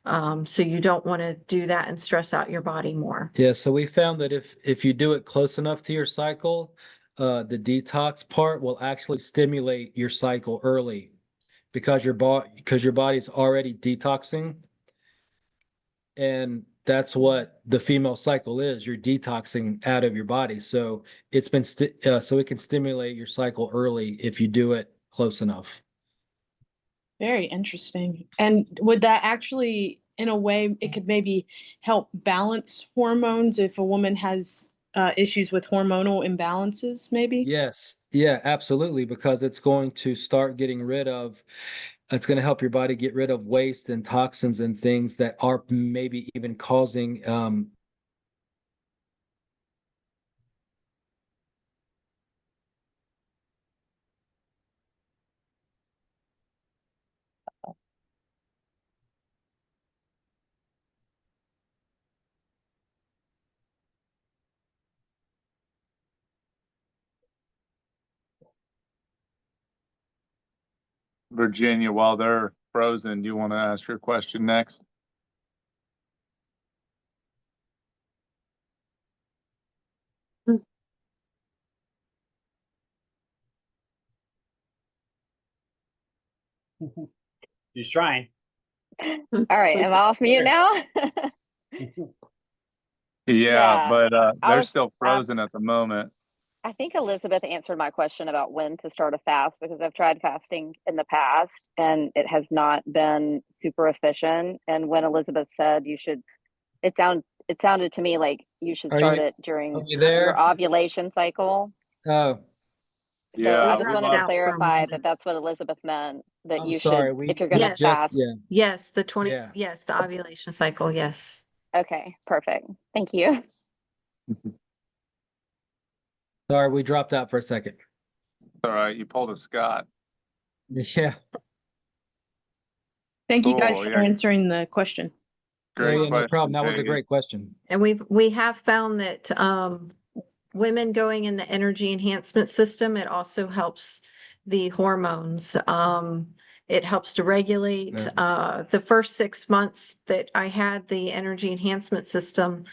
So you don't want to do that and stress out your body more. Yeah, so we found that if you do it close enough to your cycle, the detox part will actually stimulate your cycle early because your body's already detoxing, and that's what the female cycle is. You're detoxing out of your body, so so it can stimulate your cycle early if you do it close enough. Very interesting. And would that actually, in a way, it could maybe help balance hormones if a woman has issues with hormonal imbalances, maybe? Yes, yeah, absolutely, because it's going to start getting rid of, it's going to help your body get rid of waste and toxins and things that are maybe even causing Virginia, while they're frozen. Do you want to ask your question next? She's trying. All right, am I off mute now? Yeah, but they're was- still frozen at the moment. I think Elizabeth answered my question about when to start a fast, because I've tried fasting in the past and it has not been super efficient. And when Elizabeth said you should, it sounded to me like you should Are start you- it during Are you your there? ovulation cycle. Oh, So Yeah, I we just wanted lost- to out for a clarify moment. that that's what Elizabeth meant, that I'm you sorry. should, if you're going to Yes. fast. Yeah. Yes, the 20, Yeah. yes, the ovulation cycle, yes. Okay, perfect. Thank you. Sorry, we dropped out for a second. All right, you pulled a Scott. Yeah. Thank you guys Cool, for yeah. answering the question. Great Yeah, no question, problem. That was a Peggy. great question. And we have found that women going in the energy enhancement system, it also helps the hormones. It helps to regulate. The first 6 months that I had the energy enhancement system,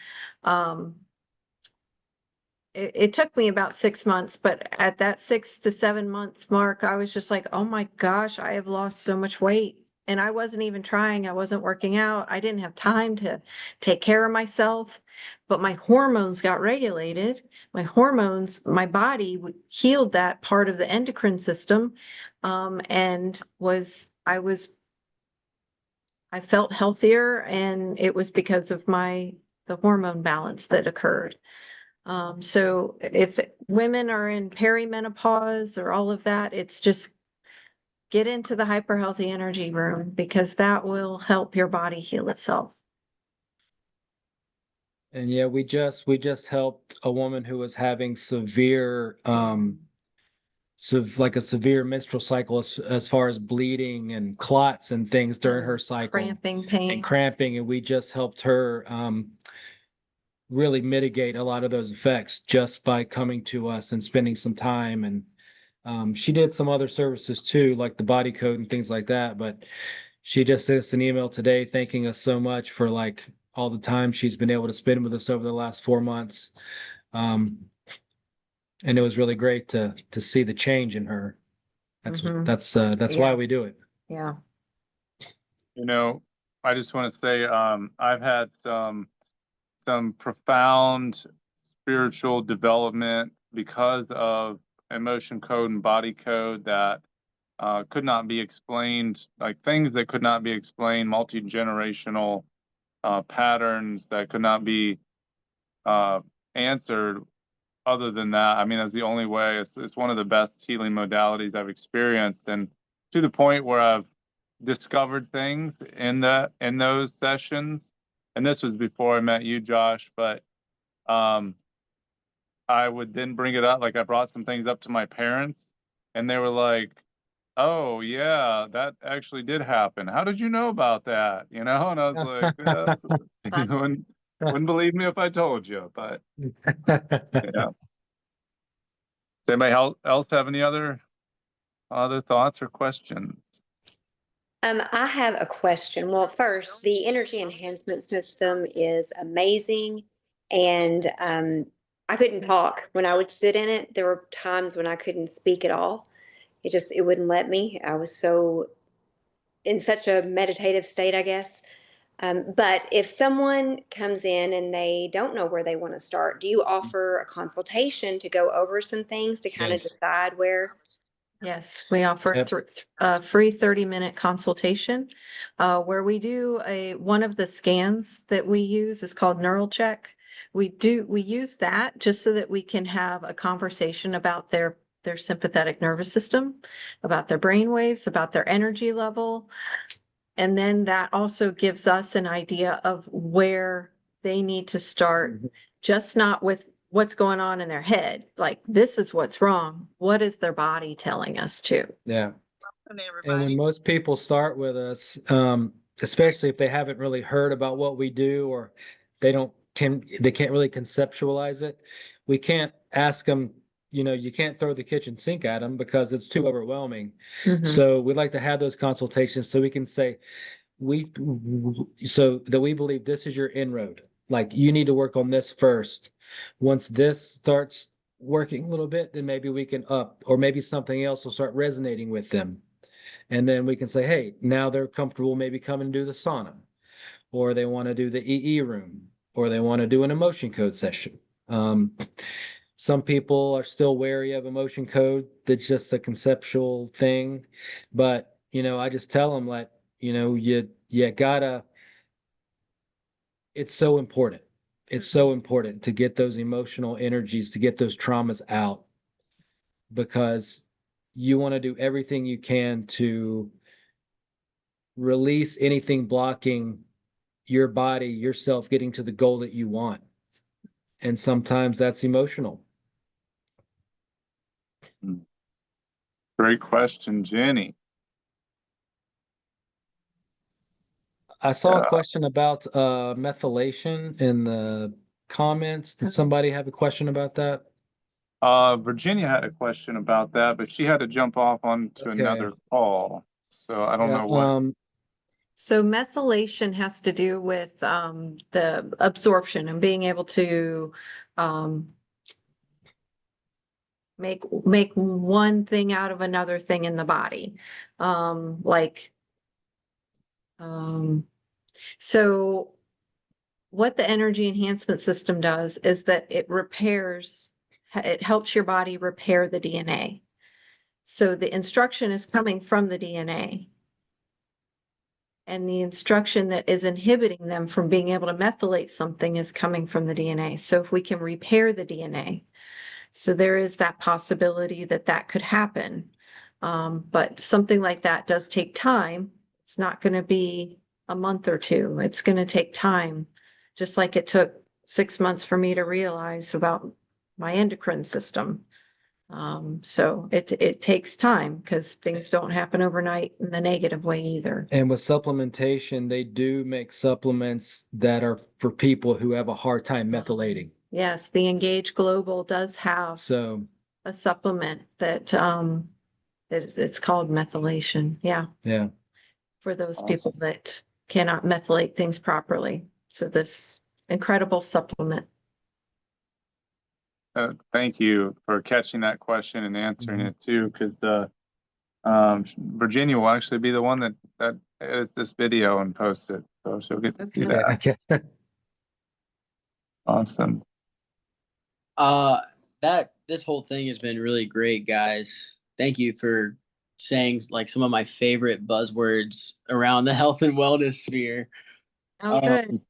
it took me about 6 months, but at that 6 to 7 months mark, I was just like, oh my gosh, I have lost so much weight. And I wasn't even trying. I wasn't working out. I didn't have time to take care of myself, but my hormones got regulated. My hormones, my body healed that part of the endocrine system. And I felt healthier, and it was because of the hormone balance that occurred. So if women are in perimenopause or all of that, it's just get into the hyper healthy energy room, because that will help your body heal itself. And yeah, we just helped a woman who was having severe like a severe menstrual cycle as far as bleeding and clots and things during her cycle Cramping pain. and cramping, and we just helped her really mitigate a lot of those effects just by coming to us and spending some time. And she did some other services too, like the body code and things like that, but she just sent us an email today thanking us so much for like all the time she's been able to spend with us over the last 4 months. And it was really great to see the change in her. That's Yeah. why we do it. Yeah. You know, I just want to say, I've had some profound spiritual development because of emotion code and body code that could not be explained, like things that could not be explained, multi-generational patterns that could not be answered other than that. I mean, that's the only way. It's one of the best healing modalities I've experienced, and to the point where I've discovered things in those sessions. And this was before I met you, Josh, but I would then bring it up. Like I brought some things up to my parents, and they were like, "Oh yeah, that actually did happen. How did you know about that?" You know, and I was like, you wouldn't believe me if I told you, but yeah. Does anybody else have any other thoughts or questions? I have a question. Well, first, the energy enhancement system is amazing. And I couldn't talk when I would sit in it. There were times when I couldn't speak at all. It wouldn't let me. I was in such a meditative state, I guess. But if someone comes in and they don't know where they want to start, do you offer a consultation to go over some things to kind of Yes. decide where? Yes, we offer Yep. a free 30-minute consultation where we do one of the scans that we use is called Neural Check. We use that just so that we can have a conversation about their sympathetic nervous system, about their brain waves, about their energy level. And then that also gives us an idea of where they need to start, just not with what's going on in their head. Like, this is what's wrong. What is their body telling us to? Yeah. Welcome, And everybody. when most people start with us, especially if they haven't really heard about what we do, or they can't really conceptualize it, we can't ask them, you can't throw the kitchen sink at them because it's too overwhelming. Mhm. So we'd like to have those consultations so we can say, so that we believe this is your inroad. Like you need to work on this first. Once this starts working a little bit, then maybe we can up, or maybe something else will start resonating with them. And then we can say, hey, now they're comfortable maybe coming to do the sauna, or they want to do the EE room, or they want to do an emotion code session. Some people are still wary of emotion code. That's just a conceptual thing. But, I just tell them like, you gotta, it's so important. It's so important to get those emotional energies, to get those traumas out, because you want to do everything you can to release anything blocking your body, yourself getting to the goal that you want. And sometimes that's emotional. Great question, Jenny. I saw a Yeah. question about methylation in the comments. Did somebody have a question about that? Virginia had a question about that, but she had to jump off onto Okay. another call. So I don't Yeah, know what. So methylation has to do with the absorption and being able to um, make one thing out of another thing in the body. Like so what the energy enhancement system does is that it helps your body repair the DNA. So the instruction is coming from the DNA. And the instruction that is inhibiting them from being able to methylate something is coming from the DNA. So if we can repair the DNA, so there is that possibility that that could happen. But something like that does take time. It's not going to be a month or two. It's going to take time, just like it took 6 months for me to realize about my endocrine system. So it takes time because things don't happen overnight in the negative way either. And with supplementation, they do make supplements that are for people who have a hard time methylating. Yes, the Engage Global does have So, a supplement that it's called methylation. Yeah, yeah. for those Awesome. people that cannot methylate things properly. So this incredible supplement. Thank you for catching that question and answering Mhm. it too, because Virginia will actually be the one that edits this video and posts it, so she'll get to see Okay. that. Okay. Awesome. This whole thing has been really great, guys. Thank you for saying like some of my favorite buzzwords around the health and wellness sphere. Oh, Um, good.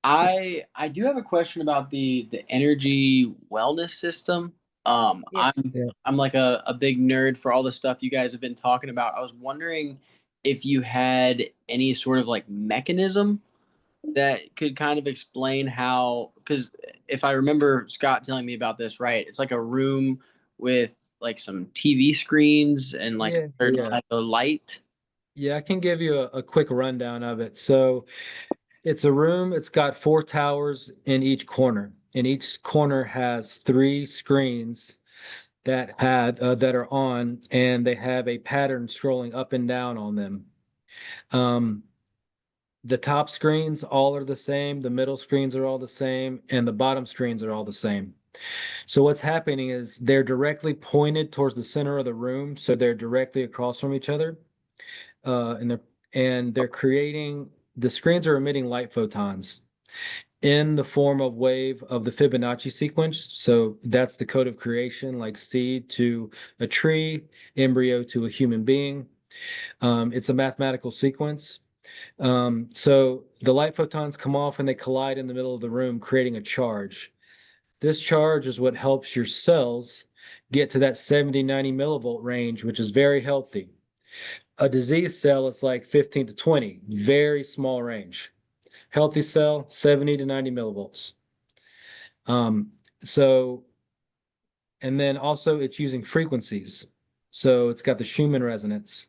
I do have a question about the energy wellness system. Yes. Yeah. I'm like a big nerd for all the stuff you guys have been talking about. I was wondering if you had any sort of like mechanism that could kind of explain how, because if I remember Scott telling me about this, right, it's like a room with like some TV screens and like a certain Yeah. type of light. Yeah, I can give you a quick rundown of it. So it's a room, it's got 4 towers in each corner, and each corner has 3 screens that are on, and they have a pattern scrolling up and down on them. The top screens all are the same, the middle screens are all the same, and the bottom screens are all the same. So what's happening is they're directly pointed towards the center of the room, so they're directly across from each other. And they're creating, the screens are emitting light photons in the form of wave of the Fibonacci sequence. So that's the code of creation, like seed to a tree, embryo to a human being. It's a mathematical sequence. So the light photons come off and they collide in the middle of the room, creating a charge. This charge is what helps your cells get to that 70, 90 millivolt range, which is very healthy. A disease cell is like 15 to 20, very small range. Healthy cell, 70 to 90 millivolts. So, and then also it's using frequencies. So it's got the Schumann resonance.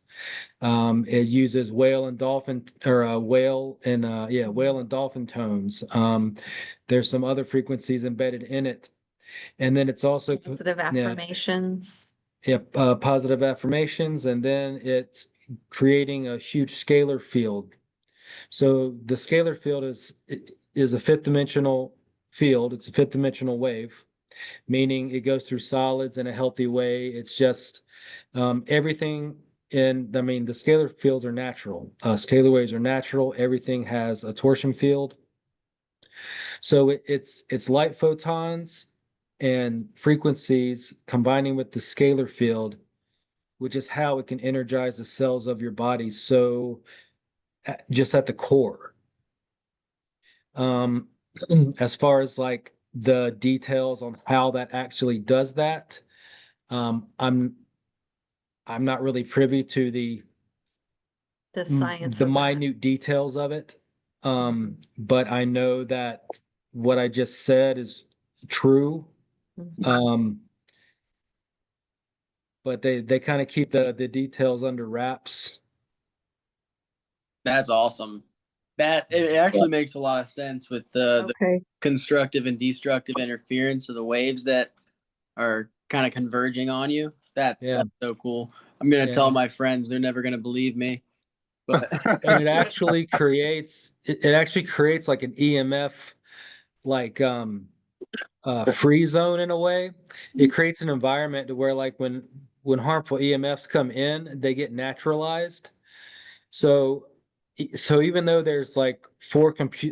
It uses whale and dolphin, or whale and dolphin tones. There's some other frequencies embedded in it. And then it's also Positive yeah, affirmations. yep, positive affirmations, and then it's creating a huge scalar field. So the scalar field is a fifth dimensional field. It's a fifth dimensional wave, meaning it goes through solids in a healthy way. It's just everything I mean, the scalar fields are natural. Scalar waves are natural. Everything has a torsion field. So it's light photons and frequencies combining with the scalar field, which is how it can energize the cells of your body. So just at the core. Um, as far as like the details on how that actually does that, I'm not really privy to the Science the of that. minute details of it. But I know that what I just said is true. Mhm. But they kind of keep the details under wraps. That's awesome. That it actually makes a lot of sense with the Okay. constructive and destructive interference of the waves that are kind of converging on you. That's so cool. I'm gonna tell my friends; they're never gonna believe me. But and it actually creates like an EMF like free zone in a way. It creates an environment to where like when harmful EMFs come in, they get naturalized. So even though there's like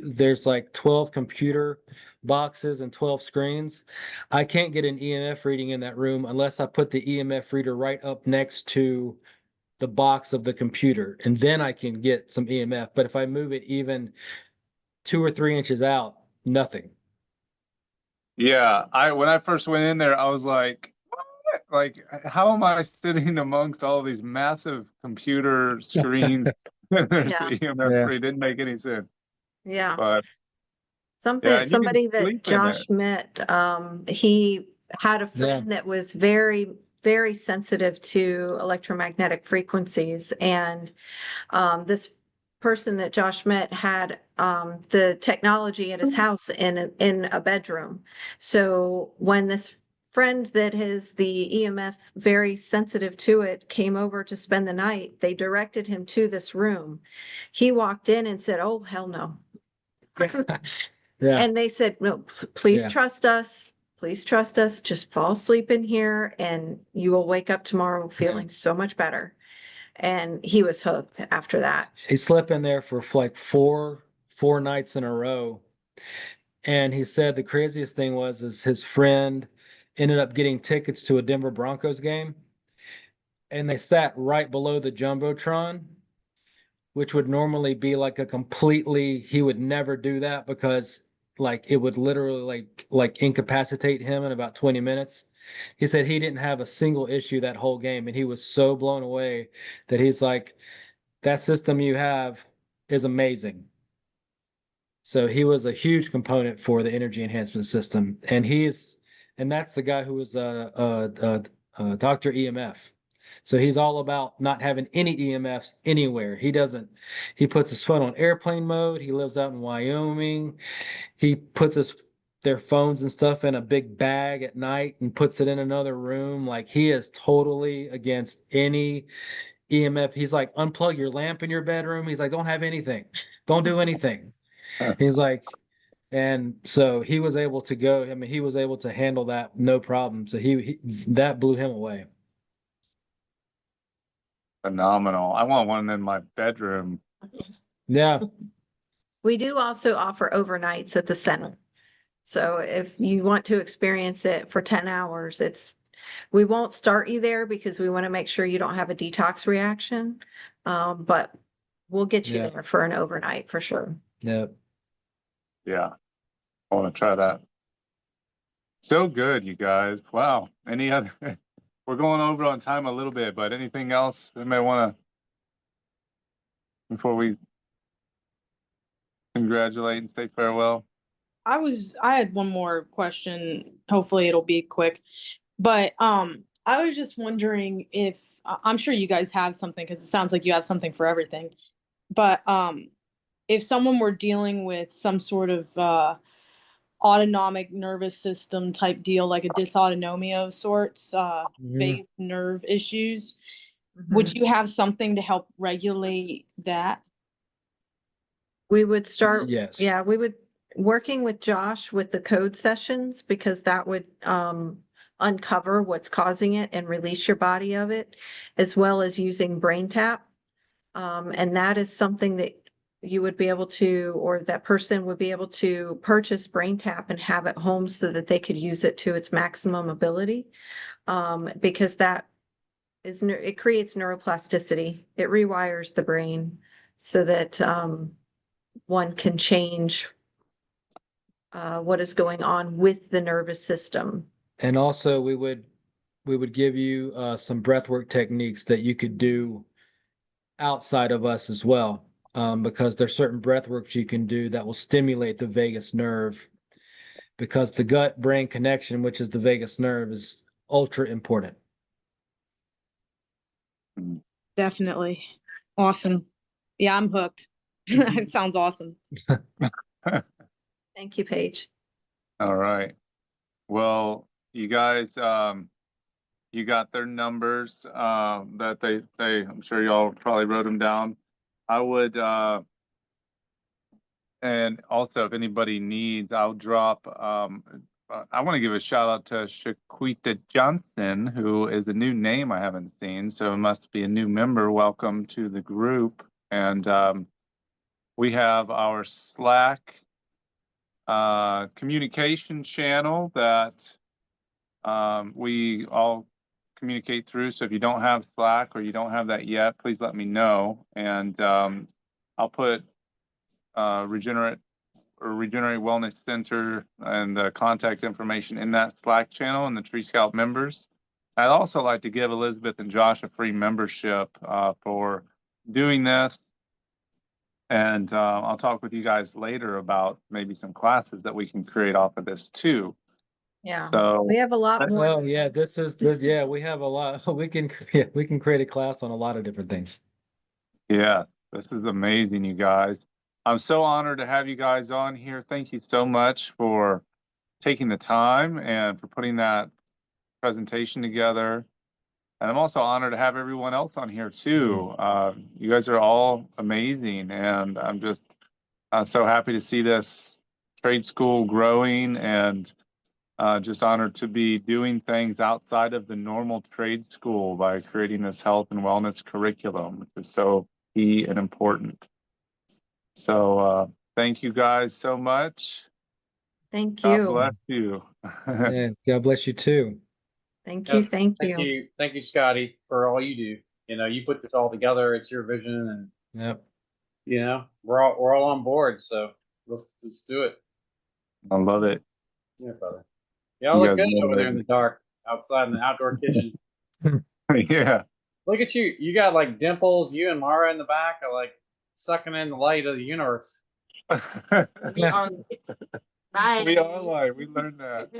there's like 12 computer boxes and 12 screens, I can't get an EMF reading in that room unless I put the EMF reader right up next to the box of the computer, and then I can get some EMF. But if I move it even 2 or 3 inches out, nothing. Yeah, when I first went in there, I was like, what? Like, how am I sitting amongst all these massive computer screens? There's Yeah. EMF free. Didn't make any sense. Yeah. But yeah, and you can Somebody that sleep in there. Josh met, he had a friend that was very, very sensitive to electromagnetic frequencies. And this person that Josh met had the technology at his house in a bedroom. So when this friend that is the EMF very sensitive to it came over to spend the night, they directed him to this room. He walked in and said, "Oh, hell no." Yeah. And they said, "No, please Yeah. trust us. Please trust us. Just fall asleep in here and you will wake up tomorrow feeling so much better." And he was hooked after that. He slept in there for like four nights in a row. And he said the craziest thing is his friend ended up getting tickets to a Denver Broncos game, and they sat right below the Jumbotron, which would normally be like he would never do that because like it would literally like incapacitate him in about 20 minutes. He said he didn't have a single issue that whole game, and he was so blown away that he's like, that system you have is amazing. So he was a huge component for the energy enhancement system, and that's the guy who was Dr. EMF. So he's all about not having any EMFs anywhere. He puts his phone on airplane mode. He lives out in Wyoming. He puts their phones and stuff in a big bag at night and puts it in another room. Like he is totally against any EMF. He's like, unplug your lamp in your bedroom. He's like, don't have anything. Don't do anything. He's like, and so he was able to go. I mean, he was able to handle that no problem. So he that blew him away. Phenomenal. I want one in my bedroom. Yeah. We do also offer overnights at the center. So if you want to experience it for 10 hours, we won't start you there because we want to make sure you don't have a detox reaction. But we'll get you there for an overnight for sure. Yep. Yeah. I want to try that. So good, you guys. Wow. Any other? We're going over on time a little bit, but anything else you may want to before we congratulate and say farewell? I had one more question. Hopefully it'll be quick. But I was just wondering if I'm sure you guys have something because it sounds like you have something for everything. But if someone were dealing with some sort of autonomic nervous system type deal, like a dysautonomia of sorts, Mhm. vagus nerve issues. Mhm. Would you have something to help regulate that? We would start, Yes. yeah, we would, working with Josh with the code sessions, because that would uncover what's causing it and release your body of it, as well as using brain tap. And that is something that you would be able to, or that person would be able to purchase brain tap and have at home so that they could use it to its maximum ability. Because that is, it creates neuroplasticity. It rewires the brain so that one can change what is going on with the nervous system. And also we would give you some breathwork techniques that you could do outside of us as well. Because there's certain breathworks you can do that will stimulate the vagus nerve, because the gut brain connection, which is the vagus nerve, is ultra important. Definitely. Awesome. Yeah, I'm hooked. It sounds awesome. Thank you, Paige. All right. Well, you guys, you got their numbers that they I'm sure y'all probably wrote them down. I would and also if anybody needs, I'll drop I want to give a shout out to Shaquita Johnson, who is a new name I haven't seen, so it must be a new member. Welcome to the group. And we have our Slack communication channel that we all communicate through. So if you don't have Slack or you don't have that yet, please let me know. And I'll put Regenerate Wellness Center and the contact information in that Slack channel and the Tree Scout members. I'd also like to give Elizabeth and Josh a free membership for doing this. And I'll talk with you guys later about maybe some classes that we can create off of this too. Yeah, So we have a lot more. Oh yeah, yeah, we have a lot. We can create a class on a lot of different things. yeah, this is amazing, you guys. I'm so honored to have you guys on here. Thank you so much for taking the time and for putting that presentation together. And I'm also honored to have everyone else on here too. You guys are all amazing, and I'm just so happy to see this trade school growing, and just honored to be doing things outside of the normal trade school by creating this health and wellness curriculum, which is so key and important. So thank you guys so much. Thank God you. bless you. Yeah, God bless you too. Thank you. Yep. Thank Thank you. you. Thank you, Scotty, for all you do. You know, you put this all together. It's your vision, and Yep. you know, we're all on board. So let's do it. I love it. Yeah, brother. Y'all You look guys good over there in motivate the dark, outside in the outdoor kitchen. me. Yeah. Look at you. You got like dimples. You and Mara in the back are like sucking in the light of the universe. We are live. We learned that.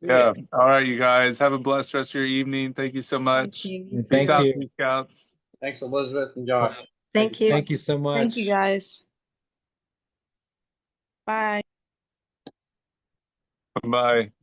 Yeah. All right, you guys. Have a blessed rest of your evening. Thank you so much. Thank you. Thank Peace out, you. Tree Scouts. Thanks, Elizabeth and Josh. Thank you. Thank you so much. Thank you guys. Bye. Bye.